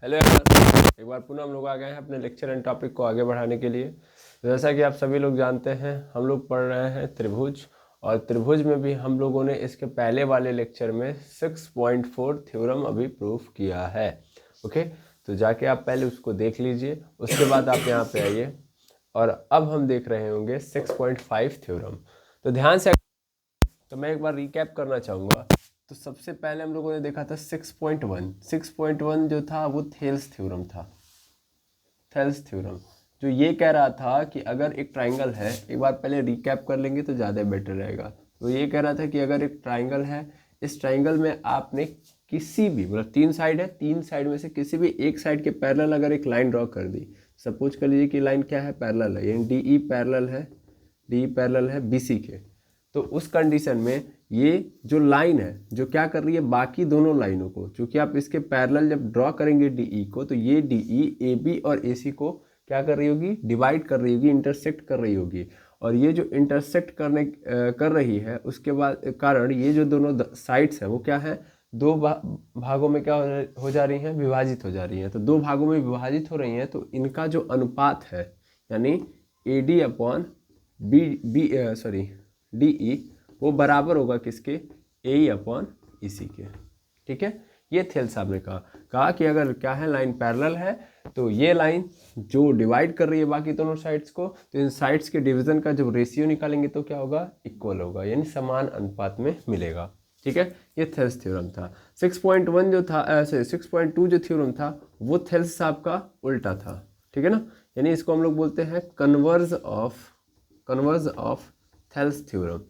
Hello everyone, एक बार पुनः हम लोग आ गए हैं अपने लेक्चर एंड टॉपिक को आगे बढ़ाने के लिए। जैसा कि आप सभी लोग जानते हैं, हम लोग पढ़ रहे हैं त्रिभुज, और त्रिभुज में भी हम लोगों ने इसके पहले वाले लेक्चर में 6.4 थ्योरम अभी प्रूफ किया है। ओके, तो जाके आप पहले उसको देख लीजिए, उसके बाद आप यहाँ पे आइए और अब हम देख रहे होंगे 6.5 थ्योरम। तो ध्यान से, तो मैं एक बार रिकैप करना चाहूँगा। तो सबसे पहले हम लोगों ने देखा था 6.1 जो था वो थेल्स थ्योरम था। थेल्स थ्योरम जो ये कह रहा था कि अगर एक ट्राइंगल है, एक बार पहले रिकैप कर लेंगे तो ज़्यादा बेटर रहेगा। तो ये कह रहा था कि अगर एक ट्राइंगल है, इस ट्राइंगल में आपने किसी भी, मतलब 3 साइड है, 3 साइड में से किसी भी एक साइड के पैरेलल अगर एक लाइन ड्रॉ कर दी, सपोज कर लीजिए कि लाइन क्या है, पैरेलल है, यानी डी ई पैरेलल है बी सी के। तो उस कंडीशन में ये जो लाइन है जो क्या कर रही है, बाकी दोनों लाइनों को, चूँकि आप इसके पैरेलल जब ड्रॉ करेंगे डीई को, तो ये डीई ए बी और ए सी को क्या कर रही होगी, डिवाइड कर रही होगी, इंटरसेक्ट कर रही होगी। और ये जो इंटरसेक्ट कर रही है, उसके बाद कारण ये जो दोनों साइड्स हैं वो क्या है, दो भागों में क्या हो जा रही हैं, विभाजित हो जा रही हैं। तो 2 भागों में विभाजित हो रही हैं, तो इनका जो अनुपात है, यानी A D upon D E, वो बराबर होगा किसके, ए ई अपॉन ई सी के। ठीक है, ये थेल्स साहब ने कहा कि अगर क्या है, लाइन पैरेलल है, तो ये लाइन जो डिवाइड कर रही है बाकी दोनों साइड्स को, तो इन साइड्स के डिवीजन का जब रेशियो निकालेंगे तो क्या होगा, इक्वल होगा, यानी समान अनुपात में मिलेगा। ठीक है, ये थेल्स थ्योरम था। 6.1 जो था, 6.2 जो थ्योरम था वो थेल्स साहब का उल्टा था। ठीक है ना, यानी इसको हम लोग बोलते हैं कन्वर्ज ऑफ थेल्स थ्योरम।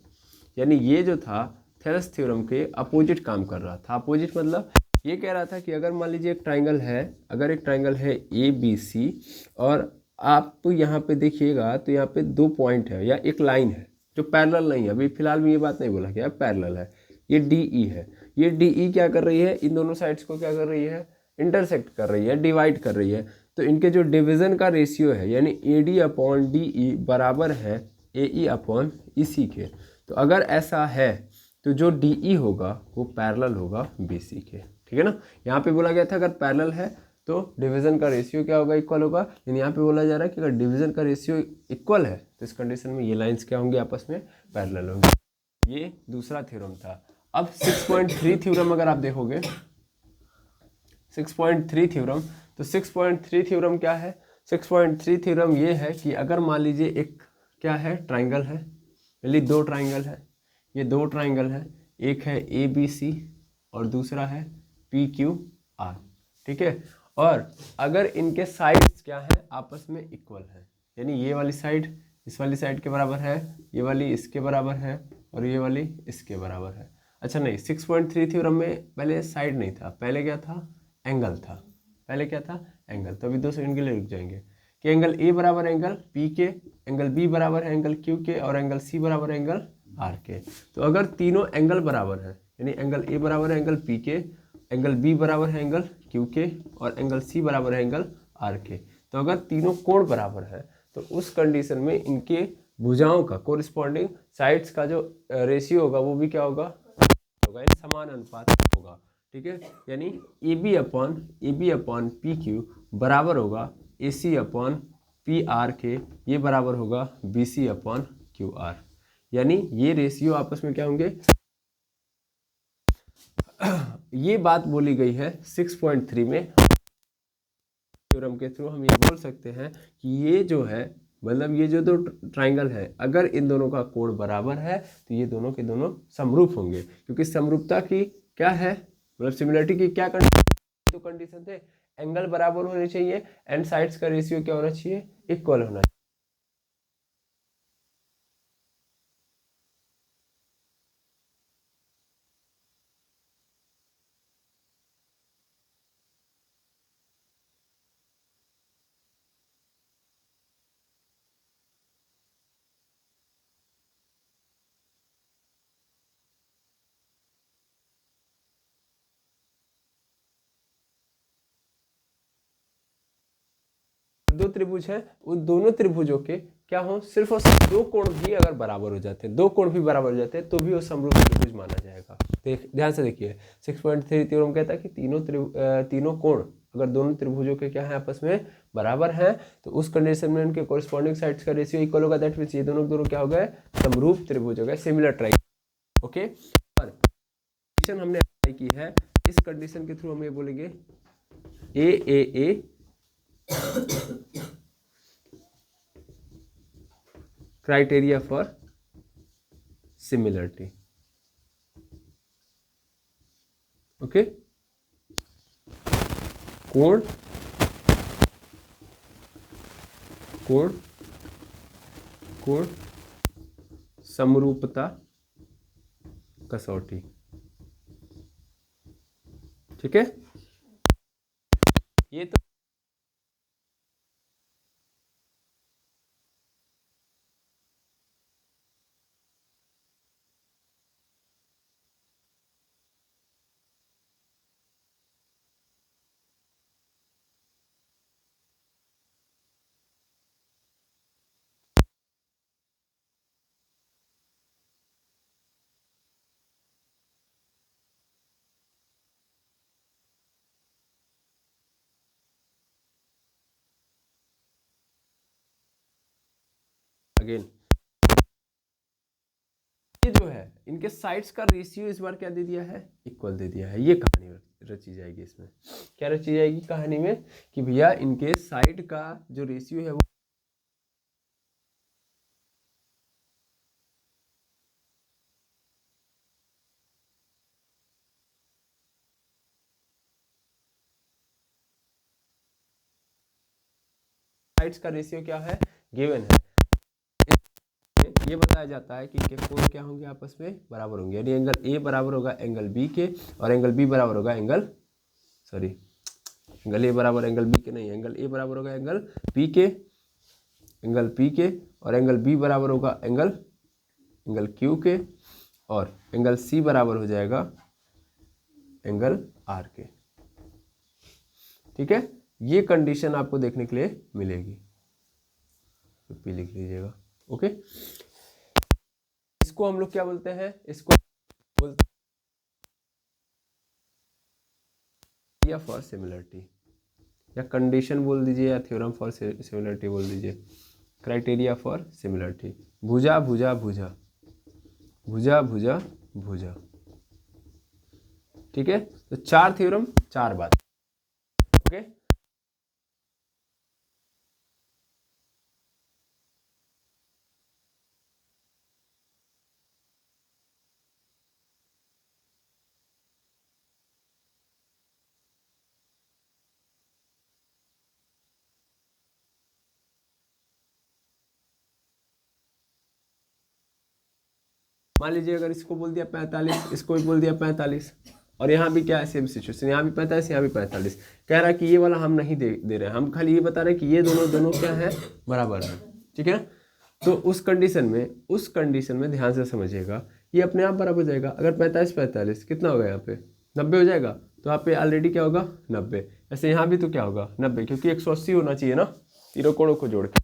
यानी ये जो था थेल्स थ्योरम के अपोजिट काम कर रहा था। अपोजिट मतलब ये कह रहा था कि अगर मान लीजिए एक ट्राइंगल है, अगर एक ट्राइंगल है ए बी सी, और आप यहाँ पे देखिएगा तो यहाँ पे 2 पॉइंट है या एक लाइन है जो पैरेलल नहीं है, अभी फिलहाल में ये बात नहीं बोला गया पैरेलल है, ये डी ई है। ये डी ई क्या कर रही है, इन दोनों साइड्स को क्या कर रही है, इंटरसेक्ट कर रही है, डिवाइड कर रही है। तो इनके जो डिविज़न का रेशियो है, यानी A D upon D E बराबर है ए ई अपॉन ई सी के। तो अगर ऐसा है तो जो डी ई होगा वो पैरेलल होगा बी सी के। ठीक है ना, यहाँ पे बोला गया था अगर पैरेलल है तो डिवीजन का रेशियो क्या होगा, इक्वल होगा। लेकिन यहाँ पे बोला जा रहा है कि अगर डिवीजन का रेशियो इक्वल है तो इस कंडीशन में ये लाइंस क्या होंगे, आपस में पैरेलल होंगे। ये दूसरा थ्योरम था। अब 6.3 थ्योरम अगर आप देखोगे, 6.3 थ्योरम, तो 6.3 थ्योरम क्या है, 6.3 थ्योरम ये है कि अगर मान लीजिए एक क्या है, ट्राइंगल है, यानी 2 ट्राइंगल है, ये 2 ट्राइंगल है, एक है ए बी सी और दूसरा है पी क्यू आर। ठीक है, और अगर इनके साइड्स क्या है, आपस में इक्वल है, यानी ये वाली साइड इस वाली साइड के बराबर है, ये वाली इसके बराबर है, और ये वाली इसके बराबर है। अच्छा नहीं, 6.3 थ्योरम में पहले साइड नहीं था, पहले क्या था, एंगल था। पहले क्या था, एंगल। तो अभी 2 सेकंड के लिए रुक जाएंगे कि एंगल ए बराबर एंगल पी के, एंगल बी बराबर है एंगल क्यू के, और एंगल सी बराबर है एंगल आर के। तो अगर तीनों एंगल बराबर है, यानी एंगल ए बराबर है एंगल पी के, एंगल बी बराबर है एंगल क्यू के, और एंगल सी बराबर है एंगल आर के, तो अगर तीनों कोण बराबर है तो उस कंडीशन में इनके भुजाओं का कोरिस्पॉन्डिंग साइड्स का जो रेशियो होगा वो भी क्या होगा, यानी समान अनुपात होगा। ठीक है, यानी A B upon P Q बराबर होगा A C upon P R के, ये बराबर होगा B C upon Q R. यानी ये रेशियो आपस में क्या होंगे, ये बात बोली गई है 6.3 में। थ्योरम के थ्रू हम ये बोल सकते हैं कि ये जो है, मतलब ये जो 2 ट्राइंगल है, अगर इन दोनों का कोण बराबर है तो ये दोनों के दोनों समरूप होंगे, क्योंकि समरूपता की क्या है, मतलब सिमिलरिटी की क्या कंडीशन, तो कंडीशन थे एंगल बराबर होने चाहिए एंड साइड्स का रेशियो क्या होना चाहिए, इक्वल होना चाहिए। दो त्रिभुज है, उन दोनों त्रिभुजों के क्या हो, सिर्फ और सिर्फ 2 कोण भी अगर बराबर हो जाते हैं, 2 कोण भी बराबर हो जाते हैं, तो भी वो समरूप त्रिभुज माना जाएगा। ध्यान से देखिए, 6.3 थ्योरम कहता है कि तीनों कोण अगर दोनों त्रिभुजों के क्या है आपस में बराबर हैं तो उस कंडीशन में उनके कोरिस्पॉन्डिंग साइड्स का रेशियो इक्वल होगा, दैट मींस ये दोनों क्या हो गए, समरूप त्रिभुज हो गए, सिमिलर ट्राई। ओके, और कंडीशन हमने अप्लाई की है, इस कंडीशन के थ्रू हम ये बोलेंगे ए क्राइटेरिया फॉर सिमिलरिटी। ओके, कोण कोण कोण समरूपता कसौटी। ठीक है, ये तो अगेन ये जो है इनके साइड्स का रेशियो इस बार क्या दे दिया है, इक्वल दे दिया है। ये कहानी रची जाएगी, इसमें क्या रची जाएगी कहानी में कि भैया इनके साइड का जो रेशियो है वो साइड्स का रेशियो क्या है, गिवन है। ये बताया जाता है कि इनके कोण क्या होंगे, आपस में बराबर होंगे, यानी एंगल ए बराबर होगा एंगल बी के और एंगल बी बराबर होगा एंगल ए बराबर एंगल बी के नहीं, एंगल ए बराबर होगा एंगल पी के, एंगल पी के, और एंगल बी बराबर होगा एंगल क्यू के, और एंगल सी बराबर हो जाएगा एंगल आर के। ठीक है, ये कंडीशन आपको देखने के लिए मिलेगी, तो पी लिख लीजिएगा। ओके, इसको हम लोग क्या बोलते हैं, इसको बोलते हैं फॉर सिमिलरिटी, या कंडीशन बोल दीजिए, या थ्योरम फॉर सिमिलरिटी बोल दीजिए, क्राइटेरिया फॉर सिमिलरिटी। भुजा भुजा भुजा, भुजा भुजा भुजा। ठीक है, तो 4 थ्योरम 4 बात। ओके, मान लीजिए अगर इसको बोल दिया 45, इसको भी बोल दिया 45, और यहाँ भी क्या है सेम सिचुएशन, यहाँ भी 45, यहाँ भी 45। कह रहा है कि ये वाला हम नहीं दे रहे हैं, हम खाली ये बता रहे हैं कि ये दोनों क्या है, बराबर है। ठीक है, तो उस कंडीशन में ध्यान से समझिएगा, ये अपने आप बराबर हो जाएगा। अगर 45 45 कितना होगा, यहाँ पे 90 हो जाएगा, तो यहाँ पे ऑलरेडी क्या होगा 90। ऐसे यहाँ भी तो क्या होगा 90, क्योंकि 180 होना चाहिए ना तीनों कोणों को जोड़ के।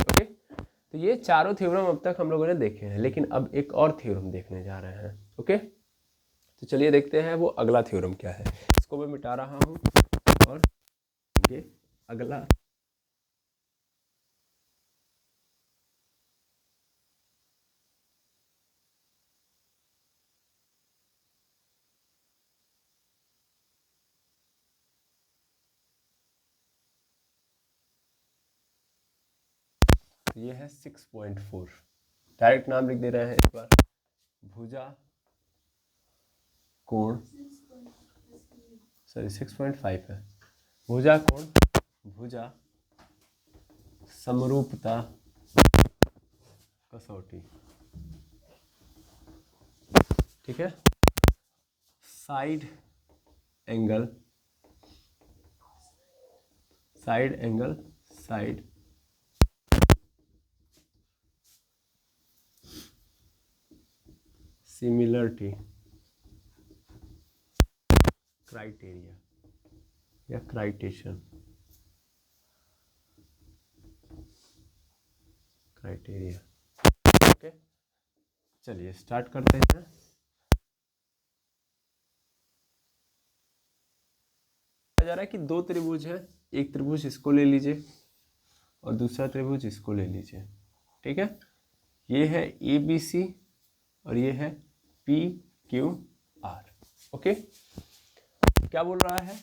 ओके, तो ये चारों थ्योरम अब तक हम लोगों ने देखे हैं, लेकिन अब एक और थ्योरम देखने जा रहे हैं। ओके, तो चलिए देखते हैं वो अगला थ्योरम क्या है। इसको मैं मिटा रहा हूँ और ये अगला ये है 6.4। डायरेक्ट नाम लिख दे रहे हैं इस बार। भुजा कोण, सॉरी 6.5 है। भुजा कोण, भुजा समरूपता कसौटी, ठीक है। Side angle, side angle, side similarity criteria या क्राइटेशन, क्राइटेरिया। ओके, चलिए स्टार्ट करते हैं। जा रहा है कि दो त्रिभुज है, एक त्रिभुज इसको ले लीजिए और दूसरा त्रिभुज इसको ले लीजिए, ठीक है। ये है ABC और ये है PQR। ओके, क्या बोल रहा है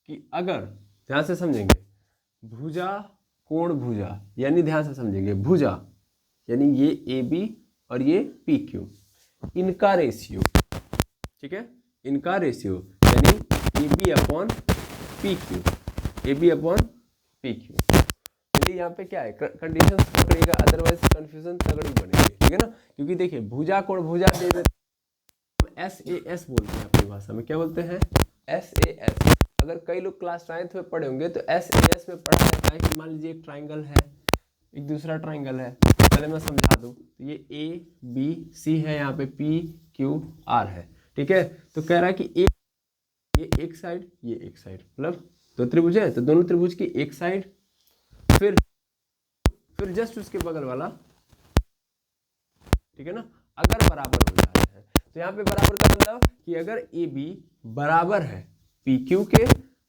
कि अगर ध्यान से समझेंगे, भुजा कोण भुजा, यानी ध्यान से समझेंगे, भुजा यानी ये AB और ये PQ, इनका रेशियो, ठीक है, इनका रेशियो यानी AB upon PQ, AB upon PQ। चलिए यहाँ पे क्या है, कंडीशन पकड़िएगा, अदरवाइज कंफ्यूजन तगड़ी बनेगी, ठीक है ना। क्योंकि देखिए भुजा कोण भुजा दे देते SAS बोलते हैं अपनी भाषा में, क्या बोलते हैं SAS। अगर कई लोग क्लास 9th में पढ़े होंगे तो SAS में पढ़ा रहता है कि मान लीजिए एक ट्राइंगल है, एक दूसरा ट्राइंगल है। पहले मैं समझा दूं, तो ये ABC है, यहाँ पे PQR है, ठीक है। तो कह रहा है कि ये एक साइड, ये एक साइड, मतलब दो त्रिभुज है तो दोनों त्रिभुज की एक साइड, फिर जस्ट उसके बगल वाला, ठीक है ना, अगर बराबर हो जाते हैं। तो यहाँ पे बराबर का मतलब कि अगर AB बराबर है PQ के,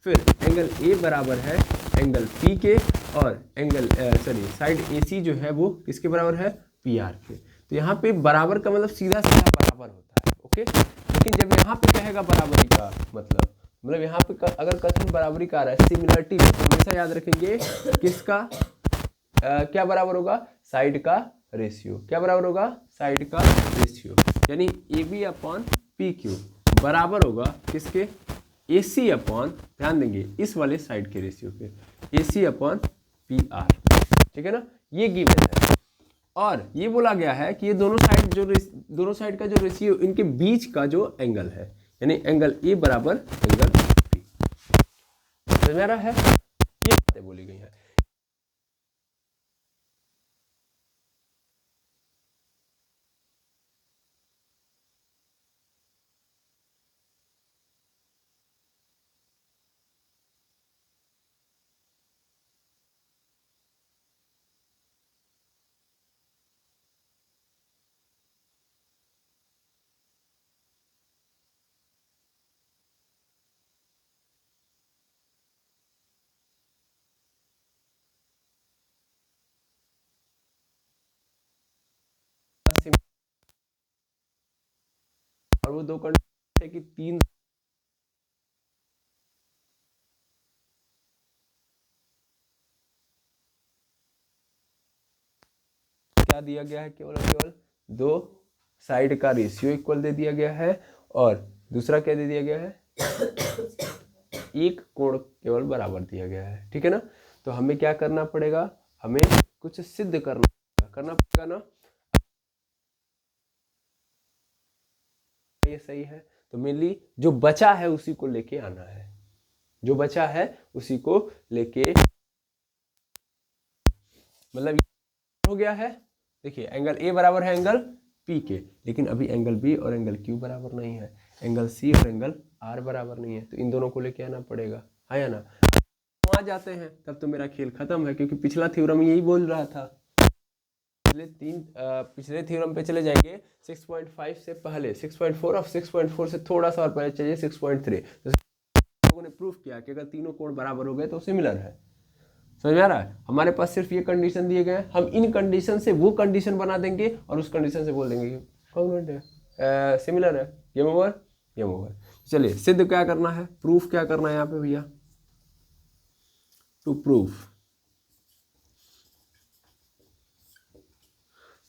फिर एंगल A बराबर है एंगल P के, और एंगल साइड AC जो है वो किसके बराबर है, PR के। तो यहाँ पे बराबर का मतलब सीधा सीधा बराबर होता है, ओके। लेकिन जब यहाँ पे कहेगा बराबरी का मतलब यहाँ पे अगर कथन बराबरी का आ रहा है सिमिलरिटी में, तो हमेशा याद रखेंगे किसका क्या बराबर होगा, साइड का रेशियो। क्या बराबर होगा, साइड का रेशियो, यानी AB अपॉन PQ बराबर होगा किसके, AC अपॉन, ध्यान देंगे इस वाले साइड के रेशियो पे, AC अपॉन PR, ठीक है ना। ये गिवन है और ये बोला गया है कि ये दोनों साइड का जो रेशियो, इनके बीच का जो एंगल है, यानी एंगल A बराबर एंगल B। समझ में आ रहा है, ये बातें बोली गई है। और वो दो कंडीशन है कि 3 क्या दिया गया है, केवल दो साइड का रेशियो इक्वल दे दिया गया है, और दूसरा क्या दे दिया गया है, एक कोण केवल बराबर दिया गया है, ठीक है ना। तो हमें क्या करना पड़ेगा, हमें कुछ सिद्ध करना पड़ेगा ना। ये सही है, तो मेनली जो बचा है उसी को लेके आना है, जो बचा है उसी को लेके, मतलब हो गया है। देखिए एंगल A बराबर है एंगल P के, लेकिन अभी एंगल B और एंगल Q बराबर नहीं है, एंगल C और एंगल R बराबर नहीं है, तो इन दोनों को लेके आना पड़ेगा, है या ना। आ जाते हैं तब तो मेरा खेल खत्म है, क्योंकि पिछला थ्योरम यही बोल रहा था। पिछले थ्योरम पे चले जाएंगे 6.5 से पहले 6.4 और 6.4 से थोड़ा सा और पहले चाहिए 6.3। लोगों ने प्रूफ किया कि अगर तीनों कोण बराबर हो गए तो सिमिलर है। समझ में आ रहा है? हमारे पास सिर्फ ये कंडीशन दिए गए हैं, हम इन कंडीशन से वो कंडीशन बना देंगे और उस कंडीशन से बोल देंगे कि कॉन्ग्रुएंट है, सिमिलर है। Game over, game over. चलिए सिद्ध क्या करना है, प्रूफ क्या करना है यहाँ पे भैया, टू प्रूफ,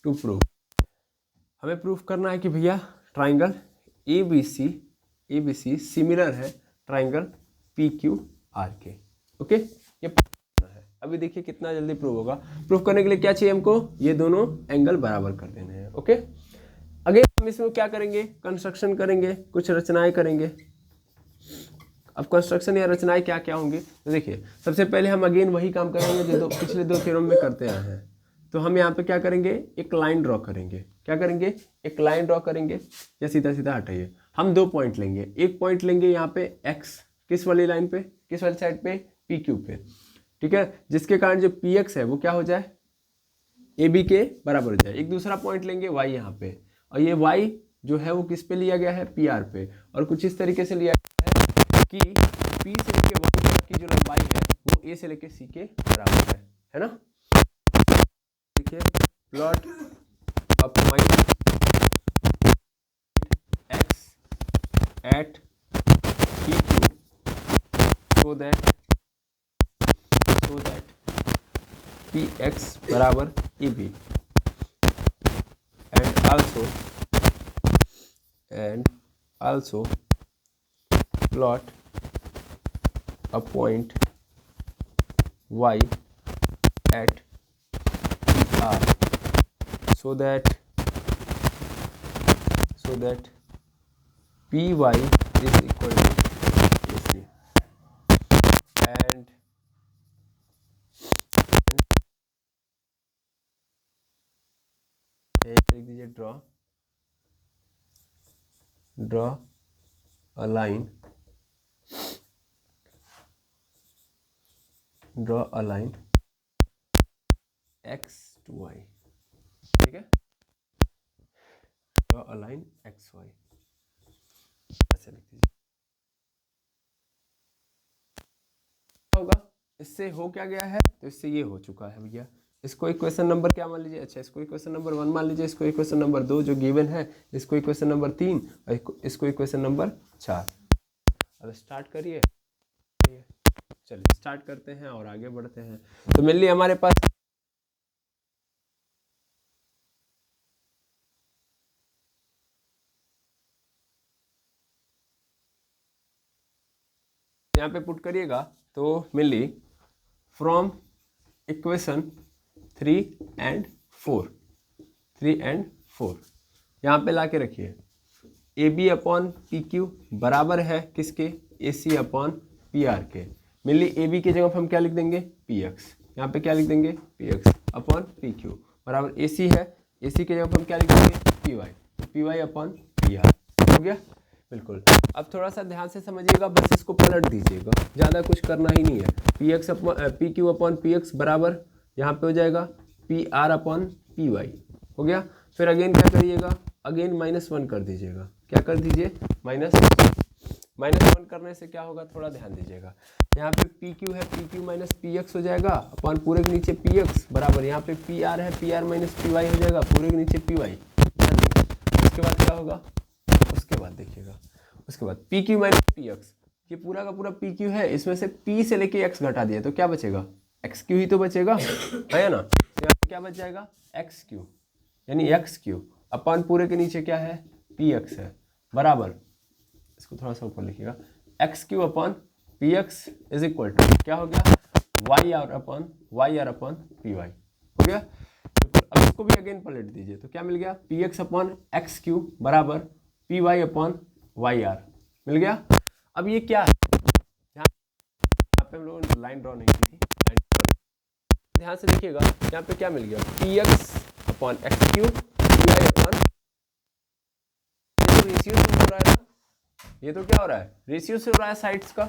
टू प्रूफ हमें प्रूफ करना है कि भैया ट्राइंगल ABC सिमिलर है ट्राइंगल PQR के। ओके, ये करना है। अभी देखिए कितना जल्दी प्रूव होगा। प्रूफ करने के लिए क्या चाहिए हमको, ये दोनों एंगल बराबर कर देने हैं। ओके, अगेन हम इसमें क्या करेंगे, कंस्ट्रक्शन करेंगे, कुछ रचनाएं करेंगे। अब कंस्ट्रक्शन या रचनाएं क्या क्या होंगी, तो देखिए सबसे पहले हम अगेन वही काम करेंगे जो पिछले दो थ्योरम में करते आए हैं। तो हम यहाँ पे क्या करेंगे, एक लाइन ड्रॉ करेंगे। क्या करेंगे, एक लाइन ड्रॉ करेंगे। या सीधा सीधा हटाइए, हम 2 पॉइंट लेंगे। एक पॉइंट लेंगे यहाँ पे x, किस वाली लाइन पे, किस वाली साइड पे, PQ पे। ठीक है, जिसके कारण जो PX है वो क्या हो जाए, AB के बराबर हो जाए। एक दूसरा पॉइंट लेंगे y यहाँ पे, और ये y जो है वो किस पे लिया गया है, PR पे। और कुछ इस तरीके से लिया गया है कि P से लेके y तक की जो लंबाई है वो A से लेके C के बराबर है ना। देखिए plot a point x at PQ so that PX बराबर AB and also plot a point y at PR so that PY is equal to AC and लिख दीजिए draw a line x to y। ठीक है, draw a line x y ऐसे लिख दीजिए। होगा, इससे हो क्या गया है, तो इससे ये हो चुका है भैया। इसको इक्वेशन नंबर क्या मान लीजिए, अच्छा इसको इक्वेशन नंबर 1 मान लीजिए, इसको इक्वेशन नंबर 2 जो गिवन है, इसको इक्वेशन नंबर 3 और इसको इक्वेशन नंबर 4। अब स्टार्ट करिए, चलिए स्टार्ट करते हैं और आगे बढ़ते हैं। तो मेनली हमारे पास यहाँ पे पुट करिएगा, तो मेनली फ्रॉम इक्वेशन 3 and 4 यहाँ पे ला के रखिए। AB अपॉन PQ बराबर है किसके, AC अपॉन PR के। मेनली AB की जगह हम क्या लिख देंगे, PX। यहाँ पे क्या लिख देंगे, PX अपॉन PQ बराबर AC है। AC की जगह हम क्या लिख देंगे, PY। तो PY अपॉन PR हो गया। बिल्कुल, अब थोड़ा सा ध्यान से समझिएगा, बस इसको पलट दीजिएगा, ज़्यादा कुछ करना ही नहीं है। PQ अपॉन PX बराबर यहाँ पे हो जाएगा PR अपॉन PY हो गया। फिर अगेन क्या करिएगा, अगेन -1 कर दीजिएगा। क्या कर दीजिए, -1 करने से क्या होगा, थोड़ा ध्यान दीजिएगा। यहाँ पे PQ है, PQ माइनस PX हो जाएगा अपॉन पूरे के नीचे PX बराबर यहाँ पे PR है, PR माइनस PY हो जाएगा पूरे के नीचे PY। उसके बाद क्या होगा, उसके बाद देखिएगा, उसके बाद PQ माइनस PX, ये पूरा का पूरा PQ है, इसमें से P से लेके X घटा दिया तो क्या बचेगा, XQ ही तो बचेगा, है ना। यहाँ पे क्या बच जाएगा, XQ यानी XQ अपॉन पूरे के नीचे क्या है, PX है बराबर, इसको थोड़ा सा ऊपर लिखिएगा, XQ upon PX is equal to क्या हो गया, YR अपॉन PY हो गया। अब इसको भी अगेन पलट दीजिए तो क्या मिल गया, PX अपॉन XQ बराबर PY अपॉन YR मिल गया। अब ये क्या है, यहाँ पे हम लोगों ने लाइन ड्रॉ नहीं की थी, ध्यान से देखिएगा, यहाँ पे क्या मिल गया, PX upon XQ PY upon, ratio से हो रहा है ना, ये तो क्या हो रहा है, रेशियो से हो रहा है साइड्स का,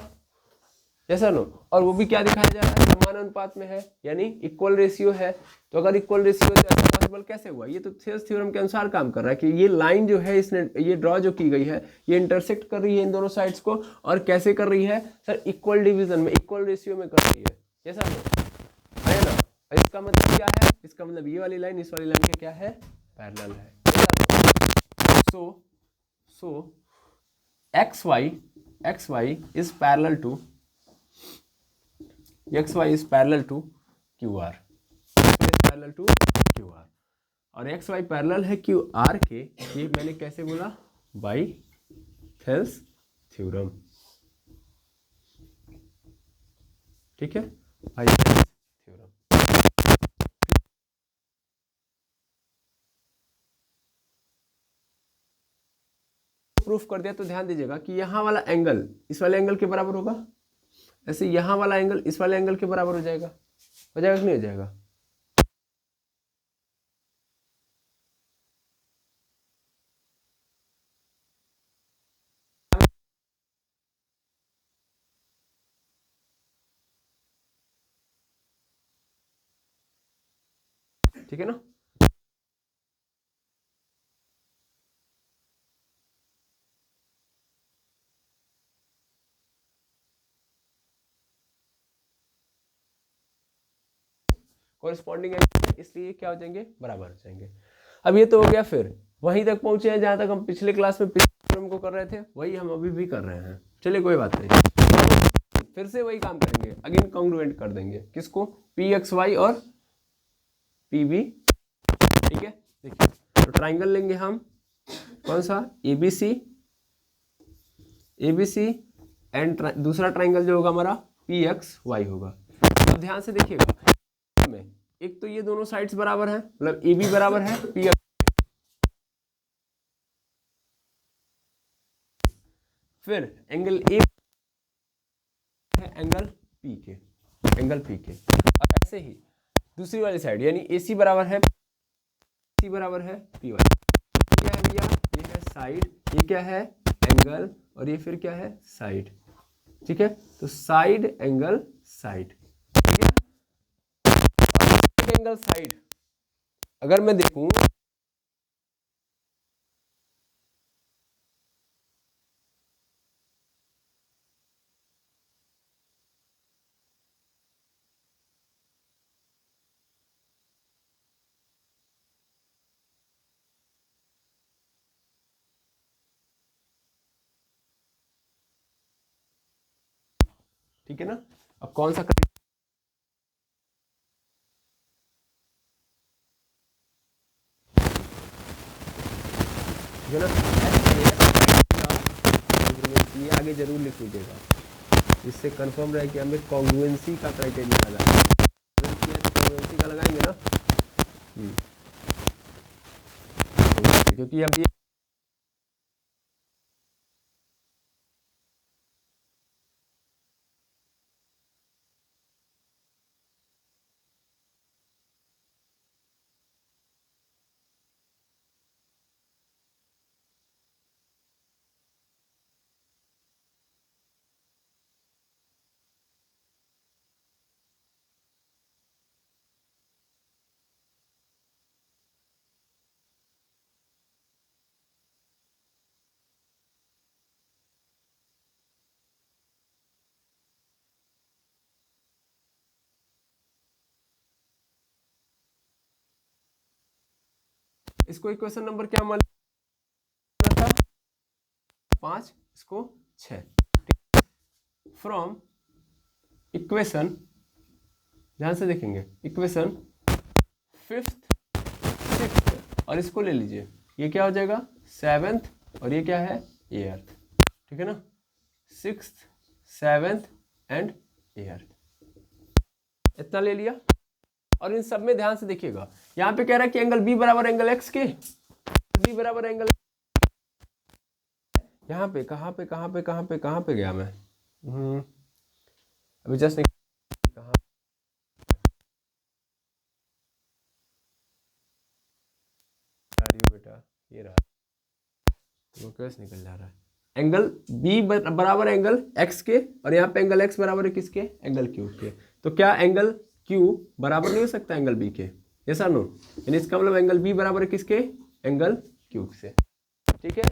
जैसा नो, और वो भी क्या दिखाया जा रहा है, समान अनुपात में है, यानी इक्वल रेशियो है। तो अगर इक्वल रेशियो है तो ऐसा पॉसिबल कैसे हुआ? ये तो थेल्स थ्योरम के अनुसार काम कर रहा है कि ये लाइन जो है इसने ये ड्रॉ जो की गई है ये इंटरसेक्ट कर रही है इन दोनों साइड्स को, और कैसे कर रही है सर? इक्वल डिवीजन में, इक्वल रेशियो में कर रही है, जैसा नो है ना। इसका मतलब क्या है? इसका मतलब ये वाली लाइन इस वाली लाइन के क्या है? पैरेलल है। सो xy is parallel to xy is parallel to qr, xy is parallel to qr, और xy पैरेलल है qr के, ये मैंने कैसे बोला? बाई थेल्स थ्योरम, ठीक है, बाई थेल्स थ्योरम। प्रूफ कर दिया तो ध्यान दीजिएगा कि यहाँ वाला एंगल इस वाले एंगल के बराबर होगा, ऐसे यहाँ वाला एंगल इस वाले एंगल के बराबर हो जाएगा कि नहीं हो जाएगा? ठीक है ना। कॉरेस्पॉन्डिंग एंगल, इसलिए क्या हो जाएंगे? बराबर हो जाएंगे। अब ये तो हो गया, फिर वहीं तक पहुंचे हैं जहां तक हम पिछले क्लास में पिछले को कर रहे थे, वही हम अभी भी कर रहे हैं। चलिए कोई बात नहीं, फिर से वही काम करेंगे, अगेन कॉन्ग्रुएंट कर देंगे किसको? पी एक्स वाई और पी बी, ठीक है। देखिए तो ट्राइंगल लेंगे हम, कौन सा? A B C, A B C and दूसरा ट्राइंगल जो होगा हमारा पी एक्स वाई होगा। अब ध्यान से देखिएगा, में एक तो ये दोनों साइड्स बराबर हैं, मतलब ए बी बराबर है पी एक्स, फिर एंगल ए है एंगल पी के, एंगल पी के, और ऐसे ही दूसरी वाली साइड यानी ए सी बराबर है, सी बराबर है पी वाई। क्या है भैया? ये है साइड, ये क्या है? एंगल, और ये फिर क्या है? साइड, ठीक है। तो साइड एंगल साइड, ठीक है। और एंगल साइड अगर मैं देखूं, ठीक है ना। अब कौन सा जो ना ये आगे जरूर लिख लीजिएगा, इससे कंफर्म रहे कि हमें कॉन्ग्रुएंसी का क्राइटेरिया लगा, कॉन्ग्रुएंसी का लगाएंगे ना, क्योंकि अब ये इसको इक्वेशन नंबर क्या मान था? 5, इसको 6। फ्रॉम इक्वेशन, ध्यान से देखेंगे, इक्वेशन 5th 6th, और इसको ले लीजिए, ये क्या हो जाएगा? 7th, और ये क्या है? 8th, ठीक है ना। 6th 7th एंड 8th, इतना ले लिया। और इन सब में ध्यान से देखिएगा, यहां पे कह रहा है कि एंगल बी बराबर एंगल एक्स के, बी बराबर एंगल, यहाँ पे कहाँ पे गया मैं? अभी जस्ट कहाँ, बेटा ये रहा, वो कैसे निकल जा रहा है? एंगल बी बराबर एंगल एक्स के, और यहाँ पे एंगल एक्स बराबर है किसके, एंगल क्यू के। तो क्या एंगल क्यू बराबर नहीं हो सकता एंगल बी के, यस और नो? यानी इसका मतलब एंगल बी बराबर है किसके, एंगल क्यू से, ठीक है।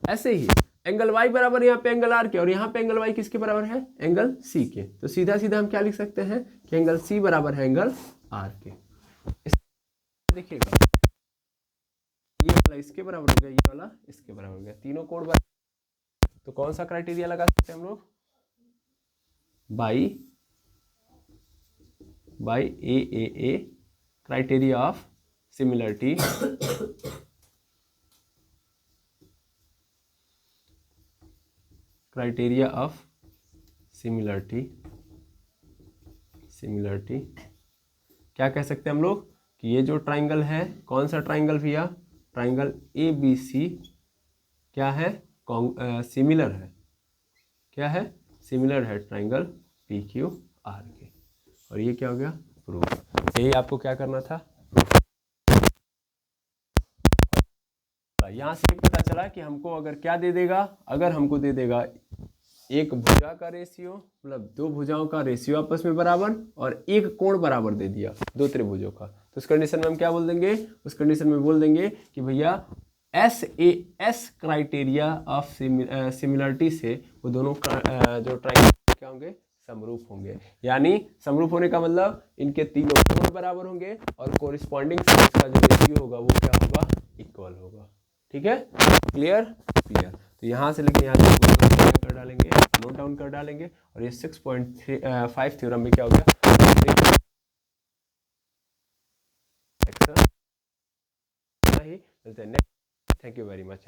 ऐसे ही एंगल y बराबर यहाँ पे एंगल r के, और यहाँ पे एंगल y किसके बराबर है, एंगल c के। तो सीधा सीधा हम क्या लिख सकते हैं कि एंगल c बराबर है एंगल r के। देखिएगा ये वाला इसके बराबर हो गया, ये वाला इसके बराबर हो गया, तीनों कोण बराबर। तो कौन सा क्राइटेरिया लगा सकते हैं हम लोग, by A criteria of similarity criteria of similarity क्या कह सकते हैं हम लोग कि ये जो ट्राइंगल है, कौन सा ट्राइंगल भैया, ट्राइंगल ए बी सी क्या है, सिमिलर है, क्या है, सिमिलर है ट्राइंगल पी क्यू आर के। और ये क्या हो गया, प्रूफ। यही आपको क्या करना था, यहाँ से पता चला कि हमको अगर क्या दे देगा, अगर हमको दे देगा एक भुजा का रेशियो, मतलब दो भुजाओं का रेशियो आपस में बराबर, और एक कोण बराबर दे दिया दो त्रिभुजों का, तो उस कंडीशन में हम क्या बोल देंगे, उस कंडीशन में बोल देंगे कि भैया SAS क्राइटेरिया ऑफ सिमिलरिटी से वो दोनों जो ट्राइंगल क्या होंगे, समरूप होंगे। यानी समरूप होने का मतलब इनके तीनों कोण बराबर होंगे, और कोरिस्पॉन्डिंग साइड्स का जो रेशियो होगा वो क्या होगा, इक्वल होगा। ठीक है, क्लियर। तो यहाँ से लेके यहाँ तक कर डालेंगे, नोट डाउन कर डालेंगे, और ये 6.5 थ्योरम में क्या हो गया, थैंक यू वेरी मच।